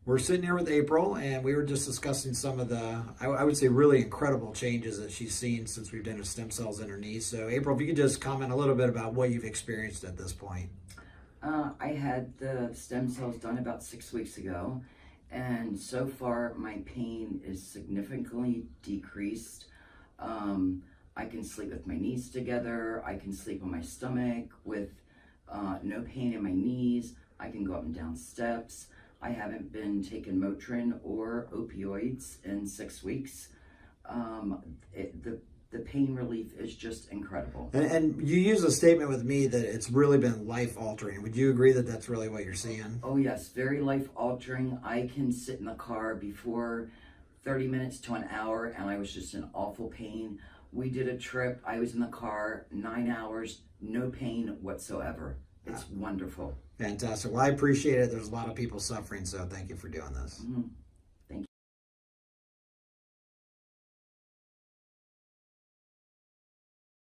We're sitting here with April, and we were just discussing some of the, I would say, really incredible changes that she's seen since we've done stem cells in her knee. So, April, if you could just comment a little bit about what you've experienced at this point. I had the stem cells done about 6 weeks ago, and so far my pain is significantly decreased. I can sleep with my knees together. I can sleep on my stomach with no pain in my knees. I can go up and down steps. I haven't been taking Motrin or opioids in 6 weeks. The pain relief is just incredible. And you use a statement with me that it's really been life-altering. Would you agree that that's really what you're seeing? Oh yes, very life-altering. I can sit in the car before 30 minutes to an hour and I was just in awful pain. We did a trip. I was in the car 9 hours, no pain whatsoever. It's wonderful. Fantastic. Well, I appreciate it. There's a lot of people suffering, so thank you for doing this. Mm-hmm.